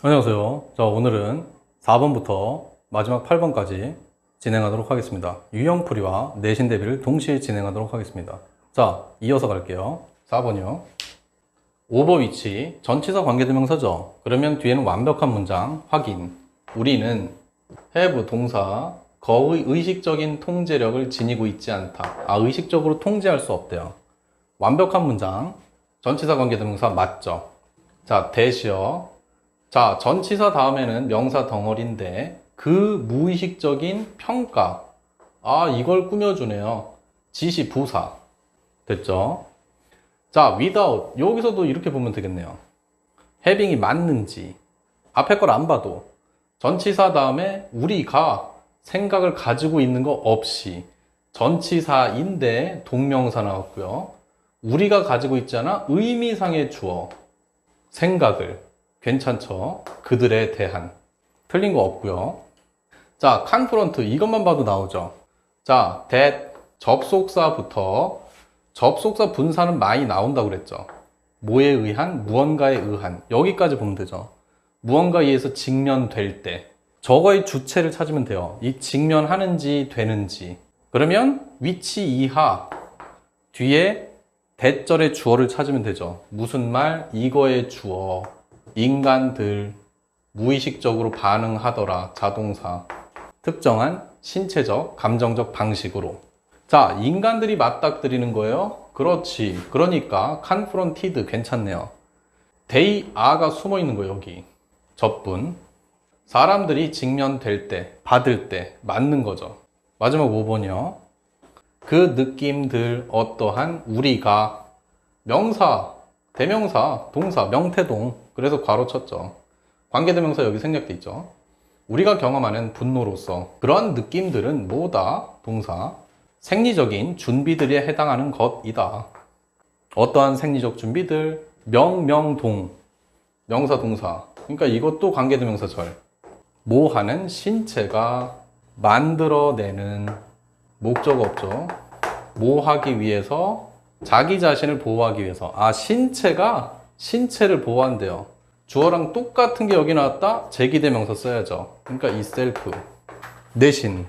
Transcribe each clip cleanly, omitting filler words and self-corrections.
안녕하세요. 자, 오늘은 4번부터 마지막 8번까지 진행하도록 하겠습니다. 유형풀이와 내신 대비를 동시에 진행하도록 하겠습니다. 자, 이어서 갈게요. 4번이요. 오버위치, 전치사 관계대명사죠. 그러면 뒤에는 완벽한 문장 확인. 우리는 have 동사 거의 의식적인 통제력을 지니고 있지 않다. 의식적으로 통제할 수 없대요. 완벽한 문장, 전치사 관계대명사 맞죠? 자, 대시어. 자, 전치사 다음에는 명사 덩어리인데 그 무의식적인 평가. 이걸 꾸며주네요. 지시 부사. 됐죠? 자, without. 여기서도 이렇게 보면 되겠네요. having이 맞는지. 앞에 걸 안 봐도 전치사 다음에 우리가 생각을 가지고 있는 거 없이 전치사인데 동명사 나왔고요. 우리가 가지고 있잖아. 의미상의 주어. 생각을. 괜찮죠? 그들에 대한. 틀린 거 없고요. 자, confront 이것만 봐도 나오죠. 자, that 접속사부터 접속사 분사는 많이 나온다고 그랬죠. 뭐에 의한? 무언가에 의한. 여기까지 보면 되죠. 무언가에 의해서 직면될 때 저거의 주체를 찾으면 돼요. 이 직면하는지 되는지. 그러면 위치 이하 뒤에 대절의 주어를 찾으면 되죠. 무슨 말? 이거의 주어. 인간들 무의식적으로 반응하더라. 자동사. 특정한 신체적, 감정적 방식으로. 자, 인간들이 맞닥뜨리는 거예요. 그렇지. 그러니까 confronted 괜찮네요. they are가 숨어 있는 거예요. 여기. 접분. 사람들이 직면될 때, 받을 때 맞는 거죠. 마지막 5번이요. 그 느낌들 어떠한 우리가 명사, 대명사, 동사, 명태동. 그래서 괄호 쳤죠. 관계대명사 여기 생략돼 있죠. 우리가 경험하는 분노로서 그러한 느낌들은 뭐다? 동사. 생리적인 준비들에 해당하는 것이다. 어떠한 생리적 준비들? 명명동. 명사, 동사. 그러니까 이것도 관계대명사절. 뭐 하는? 신체가 만들어내는 목적 없죠. 뭐 하기 위해서? 자기 자신을 보호하기 위해서. 신체가 신체를 보호한대요. 주어랑 똑같은 게 여기 나왔다? 제기대명사 써야죠. 그러니까 이 셀프. 대신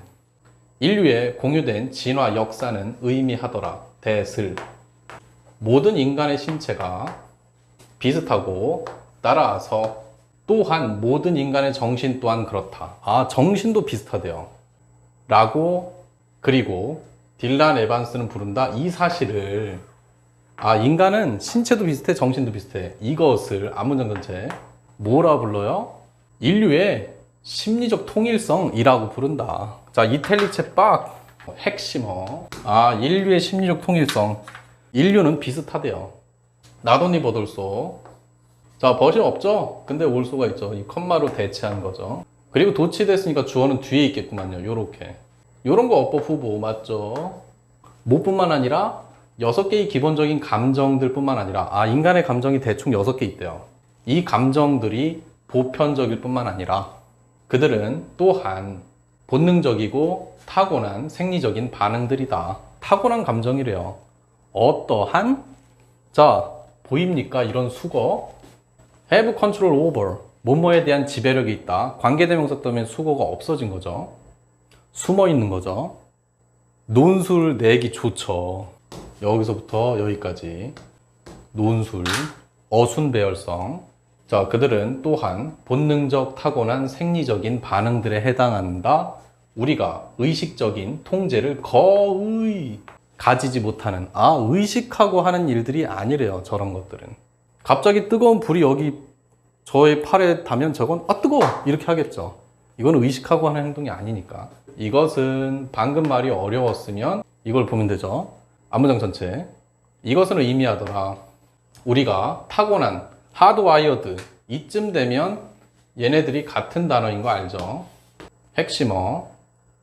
인류의 공유된 진화 역사는 의미하더라. 대슬. 모든 인간의 신체가 비슷하고 따라서 또한 모든 인간의 정신 또한 그렇다. 정신도 비슷하대요. 라고. 그리고 딜란 에반스는 부른다. 이 사실을 인간은 신체도 비슷해, 정신도 비슷해. 이것을 앞문장 전체 뭐라 불러요? 인류의 심리적 통일성이라고 부른다. 자, 이탈리체 빡 핵심어. 인류의 심리적 통일성. 인류는 비슷하대요. 나도니 버돌소. 자, 버시 없죠? 근데 올 수가 있죠. 이 컴마로 대체한 거죠. 그리고 도치됐으니까 주어는 뒤에 있겠구만요. 요렇게. 요런 거 어법 후보 맞죠? 뭐뿐만 아니라 6개의 기본적인 감정들 뿐만 아니라 인간의 감정이 대충 6개 있대요. 이 감정들이 보편적일 뿐만 아니라 그들은 또한 본능적이고 타고난 생리적인 반응들이다. 타고난 감정이래요. 어떠한? 자, 보입니까? 이런 수거. have control over. 뭐뭐에 대한 지배력이 있다. 관계대명사 때문에 수거가 없어진 거죠. 숨어 있는 거죠. 논술 내기 좋죠. 여기서부터 여기까지. 논술, 어순배열성. 자, 그들은 또한 본능적 타고난 생리적인 반응들에 해당한다. 우리가 의식적인 통제를 거의 가지지 못하는. 의식하고 하는 일들이 아니래요. 저런 것들은. 갑자기 뜨거운 불이 여기 저의 팔에 닿으면 저건 뜨거워 이렇게 하겠죠. 이건 의식하고 하는 행동이 아니니까. 이것은 방금 말이 어려웠으면 이걸 보면 되죠. 앞문장 전체. 이것은 의미하더라. 우리가 타고난 하드와이어드. 이쯤 되면 얘네들이 같은 단어인 거 알죠? 핵심어.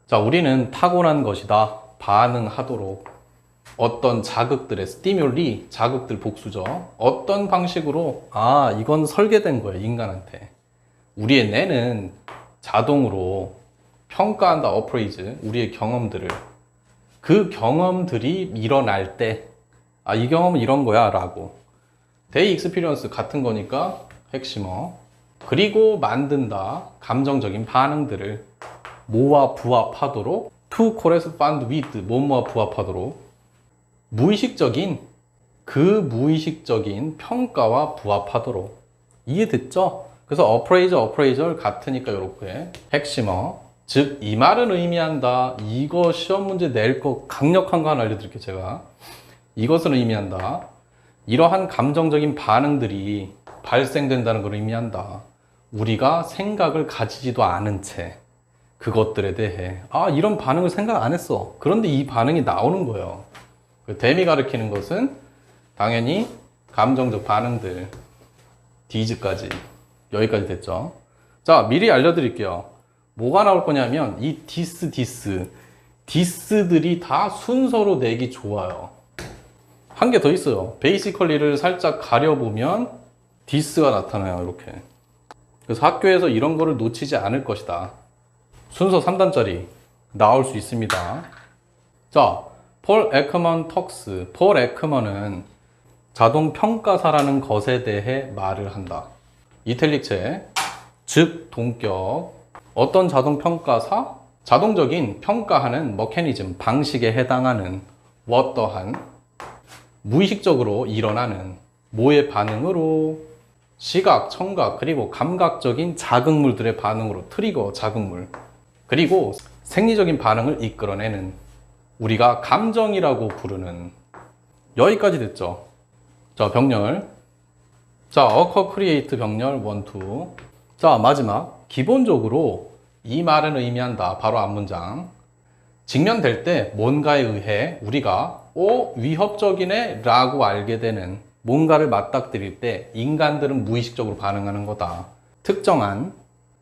자, 우리는 타고난 것이다. 반응하도록. 어떤 자극들의 스티뮬리, 자극들 복수죠. 어떤 방식으로? 이건 설계된 거예요. 인간한테. 우리의 뇌는 자동으로 평가한다. 어프레이즈. 우리의 경험들을. 그 경험들이 일어날 때 이 경험은 이런 거야 라고. 데이 익스피리언스 같은 거니까 핵심어. 그리고 만든다. 감정적인 반응들을 뭐와 부합하도록 to correspond with 뭐뭐와 부합하도록 무의식적인 그 무의식적인 평가와 부합하도록. 이해됐죠? 그래서 appraisal 같으니까 이렇게 핵심어. 즉 이 말은 의미한다. 이거 시험 문제 낼 거 강력한 거 하나 알려드릴게요. 제가 이것을 의미한다. 이러한 감정적인 반응들이 발생된다는 걸 의미한다. 우리가 생각을 가지지도 않은 채 그것들에 대해 이런 반응을 생각 안 했어. 그런데 이 반응이 나오는 거예요. 댐이 가리키는 것은 당연히 감정적 반응들. 디즈까지 여기까지 됐죠. 자, 미리 알려드릴게요. 뭐가 나올 거냐면 이 디스들이 다 순서로 내기 좋아요. 한 개 더 있어요. 베이시컬리를 살짝 가려보면 디스가 나타나요. 이렇게. 그래서 학교에서 이런 거를 놓치지 않을 것이다. 순서 3단짜리 나올 수 있습니다. 자, 폴 에크먼 턱스. 폴 에크먼은 자동평가사라는 것에 대해 말을 한다. 이탈릭체, 즉 동격. 어떤 자동평가사? 자동적인 평가하는 머케니즘, 방식에 해당하는 어떠한 무의식적으로 일어나는 뭐의 반응으로? 시각, 청각, 그리고 감각적인 자극물들의 반응으로 트리거, 자극물. 그리고 생리적인 반응을 이끌어내는 우리가 감정이라고 부르는. 여기까지 됐죠. 자, 병렬. 자, occur, create 병렬 1, 2. 자, 마지막. 기본적으로 이 말은 의미한다. 바로 앞문장. 직면될 때 뭔가에 의해 우리가 위협적이네 라고 알게 되는 뭔가를 맞닥뜨릴 때 인간들은 무의식적으로 반응하는 거다. 특정한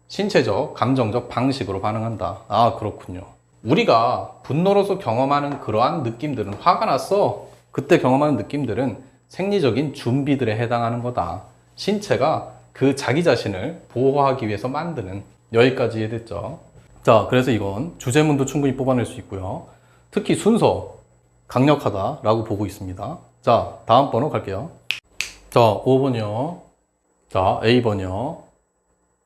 신체적, 감정적 방식으로 반응한다. 그렇군요. 우리가 분노로서 경험하는 그러한 느낌들은, 화가 났어. 그때 경험하는 느낌들은 생리적인 준비들에 해당하는 거다. 신체가 그 자기 자신을 보호하기 위해서 만드는. 여기까지 이해됐죠? 자, 그래서 이건 주제문도 충분히 뽑아낼 수 있고요. 특히 순서 강력하다라고 보고 있습니다. 자, 다음 번호 갈게요. 자, 5번이요. 자, A번이요.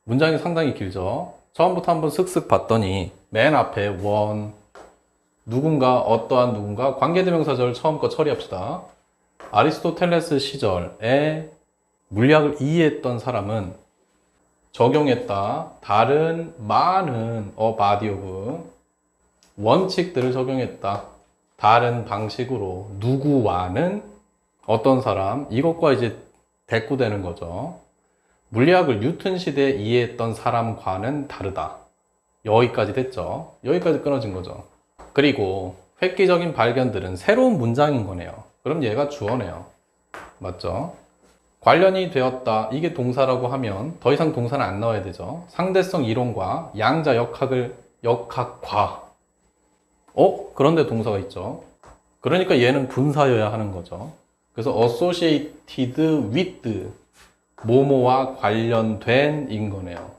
문장이 상당히 길죠? 처음부터 한번 슥슥 봤더니 맨 앞에 누군가, 어떠한 누군가, 관계대명사절 처음 거 처리합시다. 아리스토텔레스 시절에 물리학을 이해했던 사람은 적용했다. 다른 많은 body of 원칙들을 적용했다. 다른 방식으로 누구와는 어떤 사람, 이것과 이제 대꾸되는 거죠. 물리학을 뉴턴 시대에 이해했던 사람과는 다르다. 여기까지 됐죠. 여기까지 끊어진 거죠. 그리고 획기적인 발견들은 새로운 문장인 거네요. 그럼 얘가 주어네요. 맞죠? 관련이 되었다. 이게 동사라고 하면 더 이상 동사는 안 나와야 되죠. 상대성 이론과 양자 역학과. 그런데 동사가 있죠. 그러니까 얘는 분사여야 하는 거죠. 그래서 associated with 뭐뭐와 관련된 인 거네요.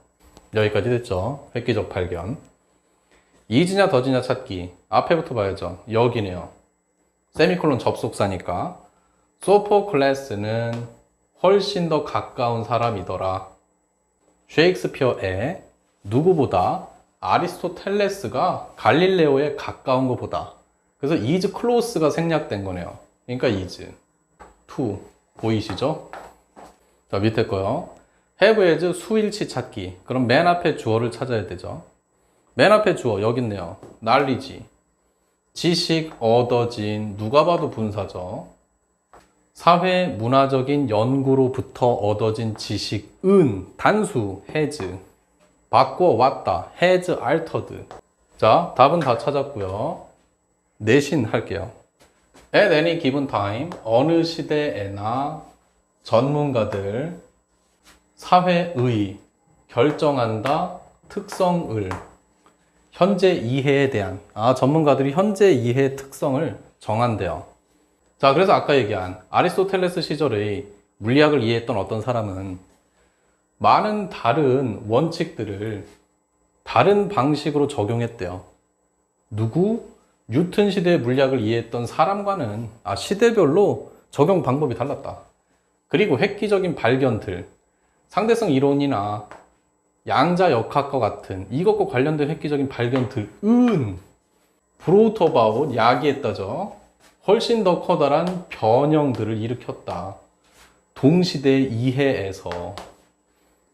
여기까지 됐죠. 획기적 발견. 이지냐 더지냐 찾기. 앞에부터 봐야죠. 여기네요. 세미콜론 접속사니까. 소포클레스는 훨씬 더 가까운 사람이더라. 셰익스피어에 누구보다 아리스토텔레스가 갈릴레오에 가까운 것보다. 그래서 is close가 생략된 거네요. 그러니까 is. to. 보이시죠? 자, 밑에 거요. have as 수일치 찾기. 그럼 맨 앞에 주어를 찾아야 되죠. 맨 앞에 주어 여기 있네요. knowledge. 지식 얻어진, 누가 봐도 분사죠. 사회 문화적인 연구로부터 얻어진 지식은 단수 has. 바꿔왔다 has altered. 자, 답은 다 찾았고요. 내신 할게요. At any given time, 어느 시대에나 전문가들 사회의 결정한다 특성을 현재 이해에 대한 전문가들이 현재 이해의 특성을 정한대요. 자, 그래서 아까 얘기한 아리스토텔레스 시절의 물리학을 이해했던 어떤 사람은 많은 다른 원칙들을 다른 방식으로 적용했대요. 누구? 뉴턴 시대의 물리학을 이해했던 사람과는 시대별로 적용 방법이 달랐다. 그리고 획기적인 발견들, 상대성 이론이나 양자 역학과 같은 이것과 관련된 획기적인 발견들은 brought about, 야기했다죠. 훨씬 더 커다란 변형들을 일으켰다. 동시대 이해에서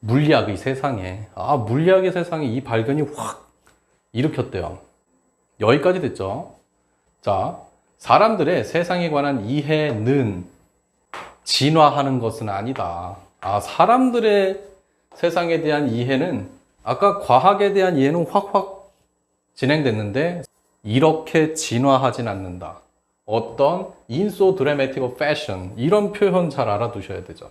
물리학의 세상에, 물리학의 세상에 이 발견이 확 일으켰대요. 여기까지 됐죠. 자, 사람들의 세상에 관한 이해는 진화하는 것은 아니다. 사람들의 세상에 대한 이해는 아까 과학에 대한 이해는 확확 진행됐는데 이렇게 진화하진 않는다. 어떤 in so dramatic a fashion 이런 표현 잘 알아두셔야 되죠.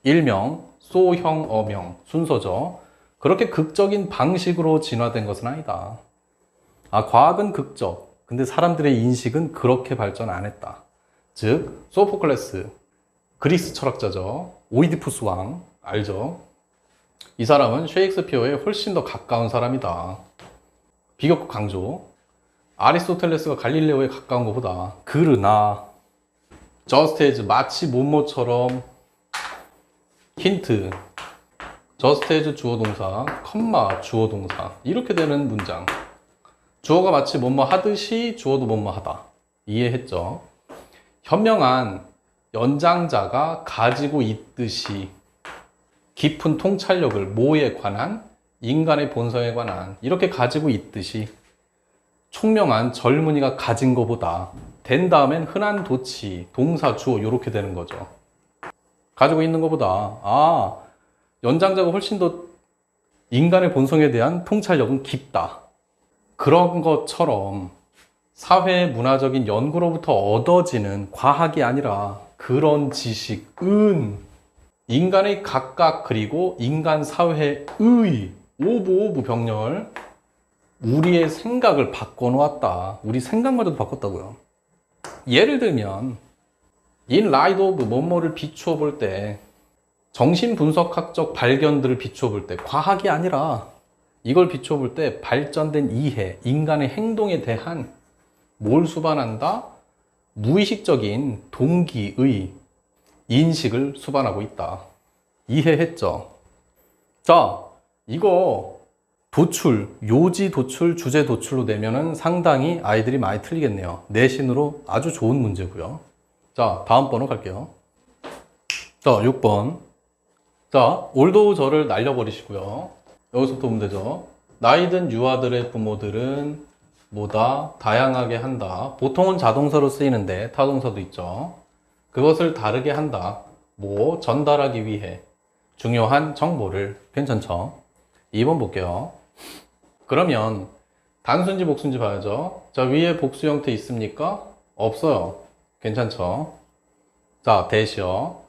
일명, 소형, 어명 순서죠. 그렇게 극적인 방식으로 진화된 것은 아니다. 과학은 극적. 근데 사람들의 인식은 그렇게 발전 안 했다. 즉, 소포클레스, 그리스 철학자죠. 오이디푸스 왕, 알죠? 이 사람은 셰익스피어에 훨씬 더 가까운 사람이다. 비교급 강조. 아리스토텔레스가 갈릴레오에 가까운 것보다. 그러나, just as, 마치 뭐뭐처럼, 힌트, just as 주어 동사, 컴마 주어 동사. 이렇게 되는 문장. 주어가 마치 뭐뭐 하듯이 주어도 뭐뭐 하다. 이해했죠? 현명한 연장자가 가지고 있듯이 깊은 통찰력을 뭐에 관한? 인간의 본성에 관한 이렇게 가지고 있듯이 총명한 젊은이가 가진 것보다 된 다음엔 흔한 도치, 동사, 주어 이렇게 되는 거죠. 가지고 있는 것보다 연장자가 훨씬 더 인간의 본성에 대한 통찰력은 깊다. 그런 것처럼 사회 문화적인 연구로부터 얻어지는 과학이 아니라 그런 지식은 인간의 각각 그리고 인간 사회의 오브 병렬 우리의 생각을 바꿔놓았다. 우리 생각마저도 바꿨다고요. 예를 들면 in light of 뭐뭐를 비추어 볼 때 정신분석학적 발견들을 비추어 볼 때 과학이 아니라 이걸 비추어 볼 때 발전된 이해, 인간의 행동에 대한 뭘 수반한다? 무의식적인 동기의 인식을 수반하고 있다. 이해했죠? 자, 이거 도출, 요지 도출, 주제 도출로 내면은 상당히 아이들이 많이 틀리겠네요. 내신으로 아주 좋은 문제고요. 자, 다음 번호 갈게요. 자, 6번. 자, 올도우 저를 날려버리시고요. 여기서부터 보면 되죠. 나이든 유아들의 부모들은 뭐다? 다양하게 한다. 보통은 자동사로 쓰이는데 타동사도 있죠. 그것을 다르게 한다. 전달하기 위해 중요한 정보를. 괜찮죠? 2번 볼게요. 그러면 단순지 복순지 봐야죠. 자, 위에 복수 형태 있습니까? 없어요. 괜찮죠? 자, 대시어.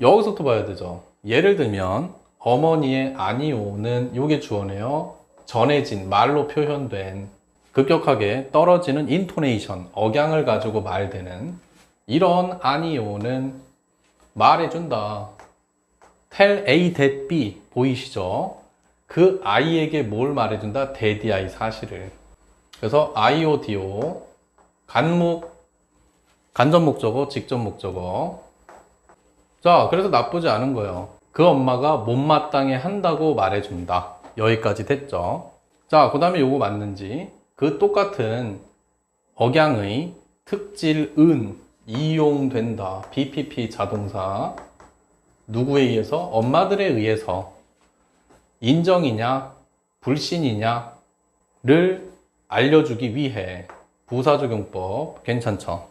여기서부터 봐야 되죠. 예를 들면 어머니의 아니오는 요게 주어네요. 전해진, 말로 표현된 급격하게 떨어지는 인토네이션, 억양을 가지고 말되는 이런 아니오는 말해준다. tell A that B 보이시죠? 그 아이에게 뭘 말해준다? 대디아이 사실을. 그래서 IODO 간접 목적어, 직접 목적어. 자, 그래서 나쁘지 않은 거예요. 그 엄마가 못마땅해 한다고 말해준다. 여기까지 됐죠. 자, 그 다음에 요거 맞는지. 그 똑같은 억양의 특질은 이용된다. BPP 자동사. 누구에 의해서? 엄마들에 의해서 인정이냐 불신이냐를 알려주기 위해 부사적용법. 괜찮죠?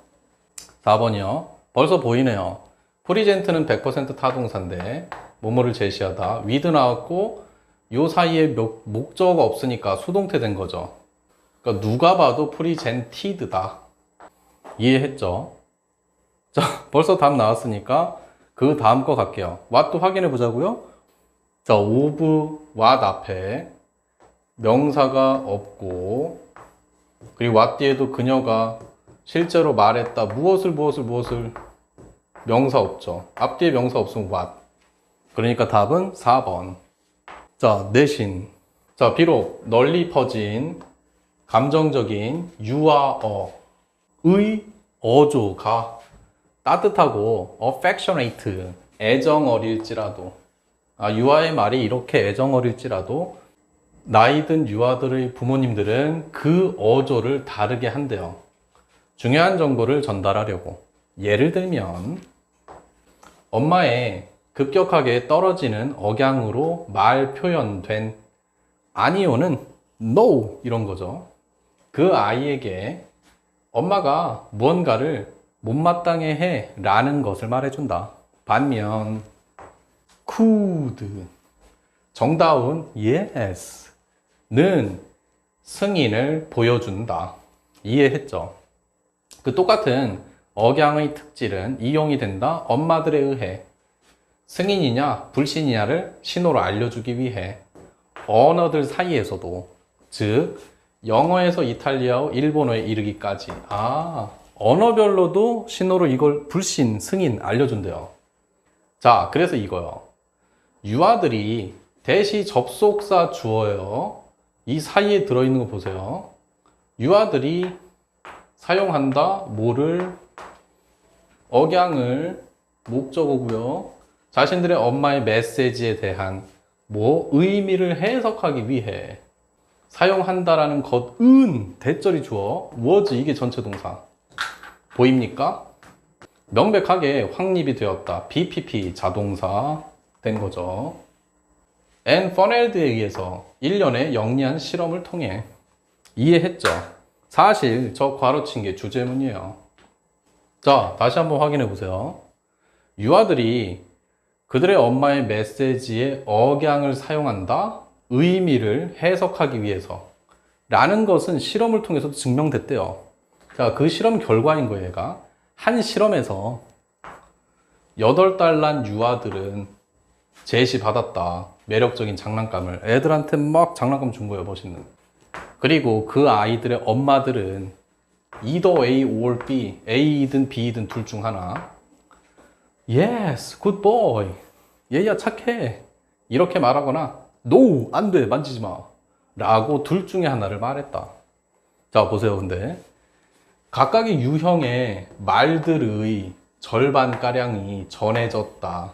4번이요. 벌써 보이네요. 프리젠트는 100% 타동사인데 뭐뭐를 제시하다. with 나왔고 요 사이에 목적어가 없으니까 수동태 된 거죠. 그러니까 누가 봐도 프리젠티드다. 이해했죠? 자, 벌써 답 나왔으니까 그 다음 거 갈게요. what도 확인해 보자고요. 자, of what 앞에 명사가 없고 그리고 what 뒤에도 그녀가 실제로 말했다. 무엇을 명사 없죠. 앞뒤에 명사 없으면 what. 그러니까 답은 4번. 자, 내신. 자, 비록 널리 퍼진 감정적인 유아어의 어조가 따뜻하고 affectionate, 애정 어릴지라도 유아의 말이 이렇게 애정어릴지라도 나이 든 유아들의 부모님들은 그 어조를 다르게 한대요. 중요한 정보를 전달하려고. 예를 들면 엄마의 급격하게 떨어지는 억양으로 말 표현된 아니요는 no 이런 거죠. 그 아이에게 엄마가 무언가를 못마땅해 해 라는 것을 말해준다. 반면 could 정다운 yes 는 승인을 보여준다. 이해했죠? 그 똑같은 억양의 특질은 이용이 된다. 엄마들에 의해 승인이냐 불신이냐를 신호로 알려주기 위해 언어들 사이에서도, 즉 영어에서 이탈리아어, 일본어에 이르기까지 언어별로도 신호로 이걸 불신, 승인 알려준대요. 자, 그래서 이거요. 유아들이 대시 접속사 주어요. 이 사이에 들어있는 거 보세요. 유아들이 사용한다. 뭐를? 억양을, 목적어고요. 자신들의 엄마의 메시지에 대한 의미를 해석하기 위해 사용한다라는 것은 대절이 주어, was 이게 전체 동사. 보입니까? 명백하게 확립이 되었다. BPP 자동사 된 거죠. 앤 퍼넬드에 의해서 1년의 영리한 실험을 통해 이해했죠. 사실 저 괄호친 게 주제문이에요. 자, 다시 한번 확인해 보세요. 유아들이 그들의 엄마의 메시지에 억양을 사용한다. 의미를 해석하기 위해서 라는 것은 실험을 통해서도 증명됐대요. 자, 그 실험 결과인 거예요. 얘가 한 실험에서 8달 난 유아들은 제시받았다. 매력적인 장난감을 애들한테 막 장난감 준 거예요. 멋있는. 그리고 그 아이들의 엄마들은 either A or B, A이든 B이든 둘 중 하나. Yes, good boy. 얘야 착해. 이렇게 말하거나 No, 안 돼. 만지지 마. 라고 둘 중에 하나를 말했다. 자, 보세요. 근데 각각의 유형의 말들의 절반가량이 전해졌다.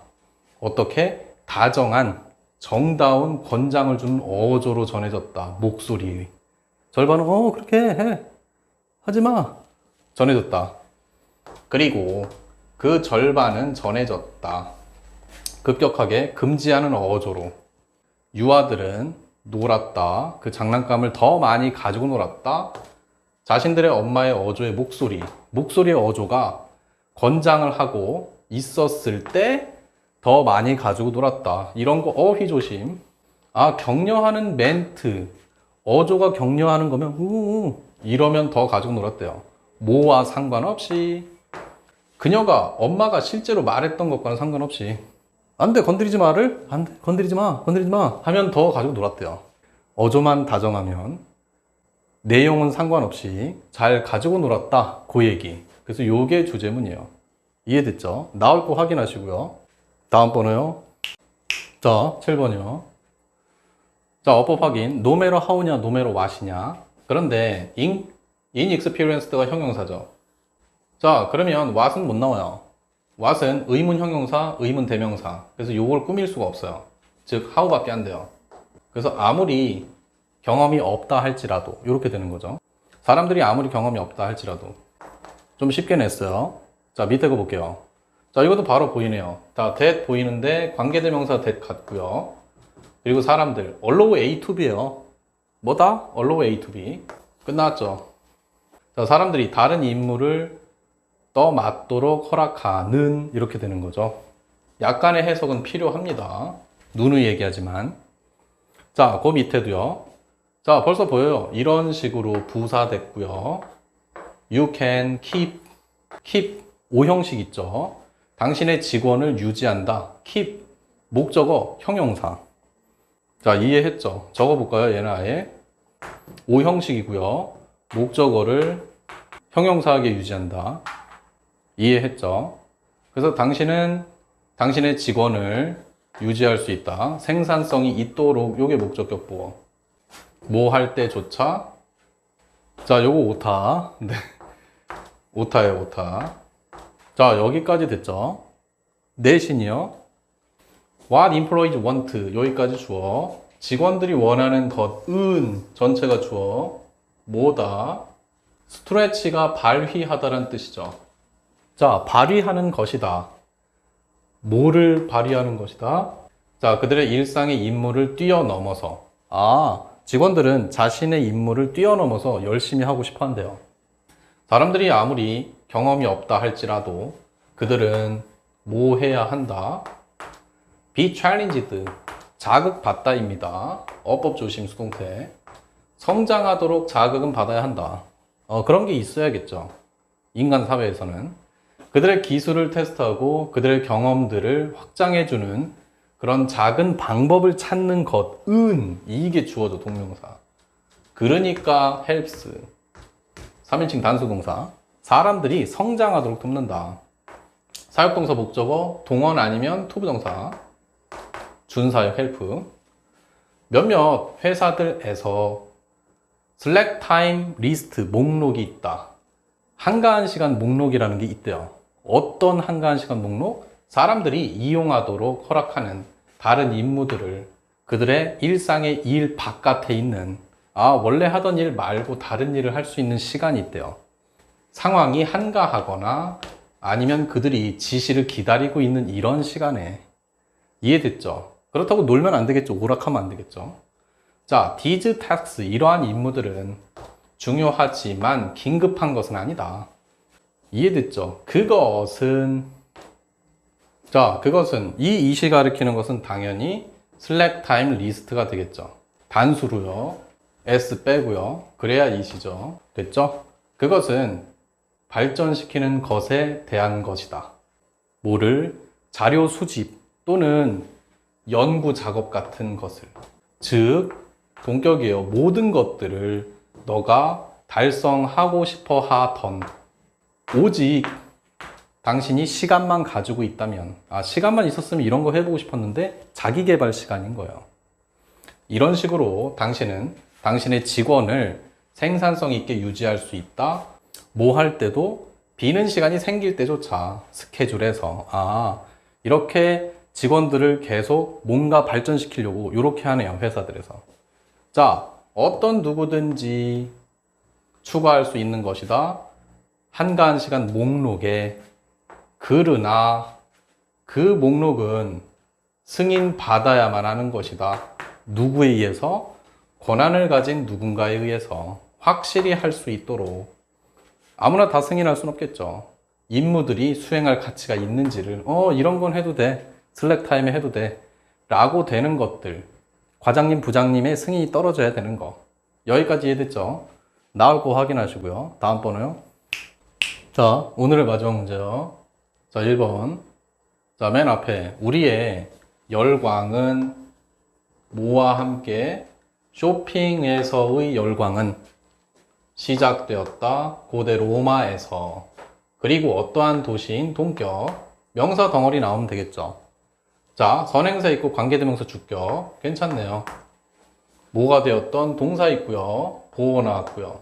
어떻게? 다정한, 정다운 권장을 주는 어조로 전해졌다. 목소리. 절반은 그렇게 해. 하지 마. 전해졌다. 그리고 그 절반은 전해졌다. 급격하게 금지하는 어조로. 유아들은 놀았다. 그 장난감을 더 많이 가지고 놀았다. 자신들의 엄마의 어조의 목소리의 어조가 권장을 하고 있었을 때 더 많이 가지고 놀았다. 이런 거 어휘조심. 격려하는 멘트. 어조가 격려하는 거면 이러면 더 가지고 놀았대요. 뭐와 상관없이. 그녀가 엄마가 실제로 말했던 것과는 상관없이 안 돼, 건드리지 마를 안 돼, 건드리지 마 하면 더 가지고 놀았대요. 어조만 다정하면 내용은 상관없이 잘 가지고 놀았다. 그 얘기. 그래서 요게 주제문이에요. 이해됐죠? 나올 거 확인하시고요. 다음 번호요. 자, 7번이요. 자, 어법 확인. no matter how냐, no matter what이냐. 그런데 inexperienced가 형용사죠. 자, 그러면 what은 못 나와요. what은 의문 형용사, 의문 대명사. 그래서 요걸 꾸밀 수가 없어요. 즉, how밖에 안 돼요. 그래서 아무리 경험이 없다 할지라도 이렇게 되는 거죠. 사람들이 아무리 경험이 없다 할지라도. 좀 쉽게 냈어요. 자, 밑에 거 볼게요. 자, 이것도 바로 보이네요. 자, that 보이는데 관계대명사 that 같고요. 그리고 사람들 allow A to B예요. 뭐다? allow A to B. 끝났죠. 자, 사람들이 다른 인물을 떠맡도록 허락하는 이렇게 되는 거죠. 약간의 해석은 필요합니다. 누누이 얘기하지만. 자, 그 밑에도요. 자, 벌써 보여요. 이런 식으로 부사됐고요. You can keep 오형식 있죠. 당신의 직원을 유지한다. keep 목적어 형용사. 자, 이해했죠? 적어볼까요? 얘는 아예 오형식이고요. 목적어를 형용사하게 유지한다. 이해했죠? 그래서 당신은 당신의 직원을 유지할 수 있다. 생산성이 있도록 요게 목적격 보어. 뭐 할 때조차. 자, 요거 오타. 네. 오타예요, 오타. 자, 여기까지 됐죠? 내신이요. What employees want 여기까지 주어. 직원들이 원하는 것은 전체가 주어. 뭐다? 스트레치가 발휘하다란 뜻이죠. 자, 발휘하는 것이다. 뭐를 발휘하는 것이다? 자, 그들의 일상의 임무를 뛰어넘어서. 직원들은 자신의 임무를 뛰어넘어서 열심히 하고 싶어 한대요. 사람들이 아무리 경험이 없다 할지라도 그들은 뭐 해야 한다? Be challenged. 자극받다입니다. 어법 조심 수동태. 성장하도록 자극은 받아야 한다. 그런 게 있어야겠죠. 인간 사회에서는. 그들의 기술을 테스트하고 그들의 경험들을 확장해주는 그런 작은 방법을 찾는 것은 이게 주어져 동명사. 그러니까 helps. 3인칭 단수동사. 사람들이 성장하도록 돕는다. 사역동사 목적어 동원 아니면 투부정사. 준사역 help. 몇몇 회사들에서 슬랙 타임 리스트 목록이 있다. 한가한 시간 목록이라는 게 있대요. 어떤 한가한 시간 목록? 사람들이 이용하도록 허락하는 다른 임무들을 그들의 일상의 일 바깥에 있는 원래 하던 일 말고 다른 일을 할 수 있는 시간이 있대요. 상황이 한가하거나 아니면 그들이 지시를 기다리고 있는 이런 시간에. 이해됐죠? 그렇다고 놀면 안 되겠죠. 오락하면 안 되겠죠. 자, these tasks, 이러한 임무들은 중요하지만 긴급한 것은 아니다. 이해됐죠? 그것은 이 가리키는 것은 당연히 슬랙 타임 리스트가 되겠죠. 단수로요. S 빼고요. 그래야 이시죠. 됐죠? 그것은 발전시키는 것에 대한 것이다. 뭐를? 자료 수집 또는 연구 작업 같은 것을. 즉, 동격이에요. 모든 것들을 너가 달성하고 싶어 하던 오직 당신이 시간만 가지고 있다면 시간만 있었으면 이런 거 해보고 싶었는데 자기 개발 시간인 거예요. 이런 식으로 당신은 당신의 직원을 생산성 있게 유지할 수 있다. 뭐 할 때도 비는 시간이 생길 때조차 스케줄에서 이렇게 직원들을 계속 뭔가 발전시키려고 이렇게 하네요. 회사들에서. 자, 어떤 누구든지 추가할 수 있는 것이다. 한가한 시간 목록에. 그러나 그 목록은 승인 받아야만 하는 것이다. 누구에 의해서? 권한을 가진 누군가에 의해서 확실히 할 수 있도록. 아무나 다 승인할 수는 없겠죠. 임무들이 수행할 가치가 있는지를 이런 건 해도 돼. 슬랙 타임에 해도 돼. 라고 되는 것들. 과장님, 부장님의 승인이 떨어져야 되는 거. 여기까지 이해됐죠? 나올 거 확인하시고요. 다음 번호요. 자, 오늘의 마지막 문제요. 자, 1번. 자, 맨 앞에 우리의 열광은 뭐와 함께? 쇼핑에서의 열광은 시작되었다. 고대 로마에서. 그리고 어떠한 도시인 동격. 명사 덩어리 나오면 되겠죠. 자, 선행사 있고 관계대명사 주격. 괜찮네요. 뭐가 되었던 동사 있고요. 보호 나왔고요.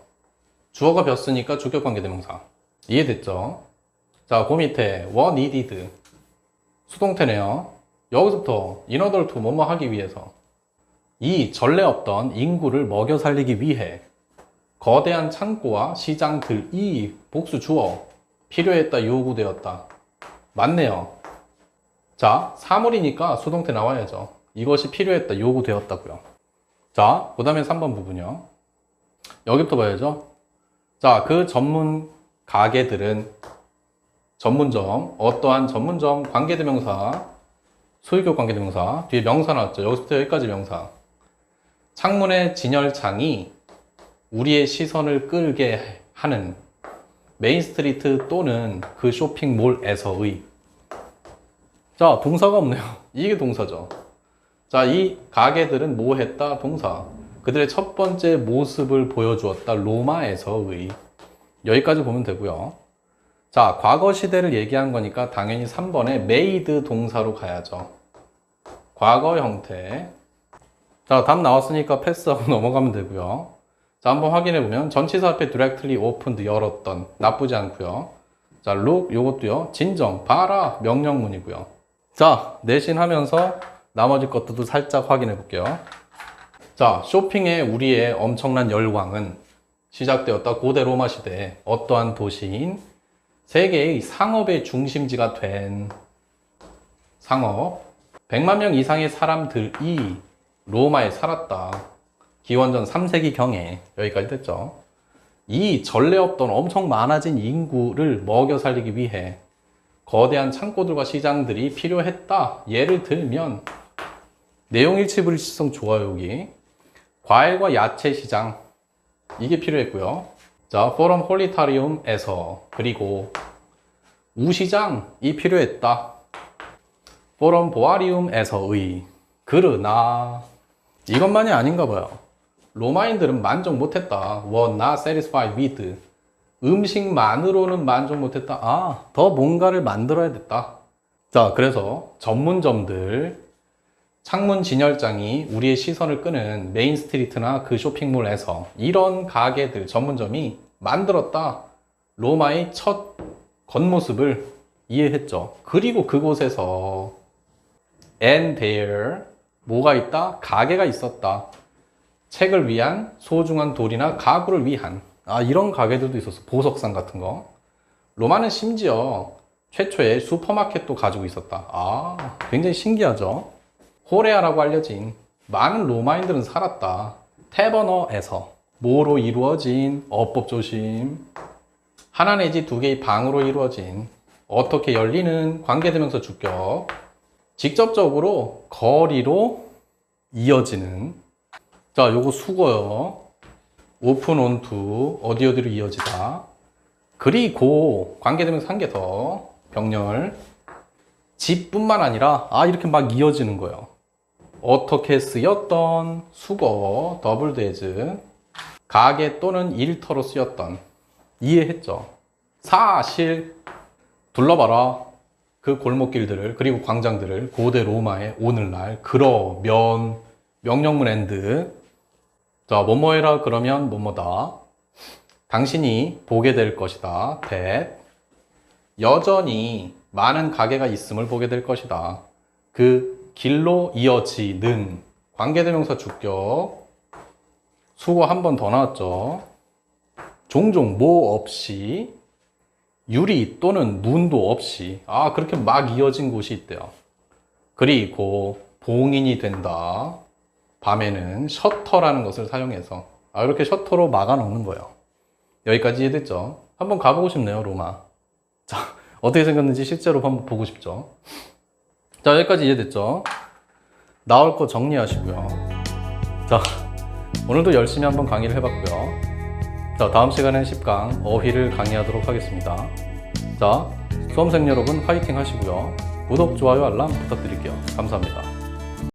주어가 뵀으니까 주격 관계대명사. 이해됐죠? 자, 그 밑에 what needed. 수동태네요. 여기서부터 in order to 뭐뭐 하기 위해서. 이 전례 없던 인구를 먹여 살리기 위해 거대한 창고와 시장들이 복수 주어 필요했다, 요구되었다. 맞네요. 자, 사물이니까 수동태 나와야죠. 이것이 필요했다, 요구되었다고요. 자, 그 다음에 3번 부분이요. 여기부터 봐야죠. 자, 그 전문 가게들은 전문점, 어떠한 전문점, 관계대명사, 소유격 관계대명사, 뒤에 명사 나왔죠. 여기서부터 여기까지 명사. 창문의 진열창이 우리의 시선을 끌게 하는 메인스트리트 또는 그 쇼핑몰에서의. 자, 동사가 없네요. 이게 동사죠. 자, 이 가게들은 뭐 했다? 동사. 그들의 첫 번째 모습을 보여주었다. 로마에서의. 여기까지 보면 되고요. 자, 과거 시대를 얘기한 거니까 당연히 3번에 made 동사로 가야죠. 과거 형태. 자, 답 나왔으니까 패스하고 넘어가면 되고요. 자, 한번 확인해 보면 전치사 앞에 directly opened 열었던. 나쁘지 않고요. 자, look 요것도요. 진정, 봐라 명령문이고요. 자, 내신하면서 나머지 것들도 살짝 확인해 볼게요. 자, 쇼핑에 우리의 엄청난 열광은 시작되었다. 고대 로마 시대 어떠한 도시인 세계의 상업의 중심지가 된 상업 100만 명 이상의 사람들이 로마에 살았다. 기원전 3세기경에 여기까지 됐죠. 이 전례 없던 엄청 많아진 인구를 먹여 살리기 위해 거대한 창고들과 시장들이 필요했다. 예를 들면 내용 일치불일치성 좋아요. 여기 과일과 야채 시장 이게 필요했고요. 자, 포럼 홀리타리움에서 그리고 우시장이 필요했다. 포럼 보아리움에서의 그러나 이것만이 아닌가 봐요. 로마인들은 만족 못했다. were not satisfied with. 음식만으로는 만족 못했다. 아, 더 뭔가를 만들어야 됐다. 자, 그래서 전문점들, 창문 진열장이 우리의 시선을 끄는 메인 스트리트나 그 쇼핑몰에서 이런 가게들, 전문점이 만들었다. 로마의 첫 겉모습을 이해했죠. 그리고 그곳에서 and there 뭐가 있다? 가게가 있었다. 책을 위한 소중한 돌이나 가구를 위한 이런 가게들도 있었어. 보석상 같은 거. 로마는 심지어 최초의 슈퍼마켓도 가지고 있었다. 굉장히 신기하죠. 호레아라고 알려진 많은 로마인들은 살았다. 태버너에서 뭐로 이루어진 어법 조심 하나 내지 두 개의 방으로 이루어진 어떻게 열리는 관계대명사 주격 직접적으로 거리로 이어지는 자, 요거 수거요. 오픈 온투 어디로 이어지다. 그리고 관계대명사 한 개 더 병렬 집뿐만 아니라 이렇게 막 이어지는 거예요. 어떻게 쓰였던 수거 더블 데즈 가게 또는 일터로 쓰였던 이해했죠. 사실 둘러봐라. 그 골목길들을 그리고 광장들을 고대 로마의 오늘날 그러면 명령문 엔드 자, 뭐뭐 해라 그러면 뭐뭐다. 당신이 보게 될 것이다. that 여전히 많은 가게가 있음을 보게 될 것이다. 그 길로 이어지는 관계대명사 주격 수거 한 번 더 나왔죠. 종종 뭐 없이 유리 또는 문도 없이 그렇게 막 이어진 곳이 있대요. 그리고 봉인이 된다. 밤에는 셔터라는 것을 사용해서 이렇게 셔터로 막아 놓는 거예요. 여기까지 이해됐죠? 한번 가보고 싶네요. 로마. 자, 어떻게 생겼는지 실제로 한번 보고 싶죠? 자, 여기까지 이해됐죠? 나올 거 정리하시고요. 자, 오늘도 열심히 한번 강의를 해봤고요. 자, 다음 시간엔 10강 어휘를 강의하도록 하겠습니다. 자, 수험생 여러분 화이팅 하시고요. 구독, 좋아요, 알람 부탁드릴게요. 감사합니다.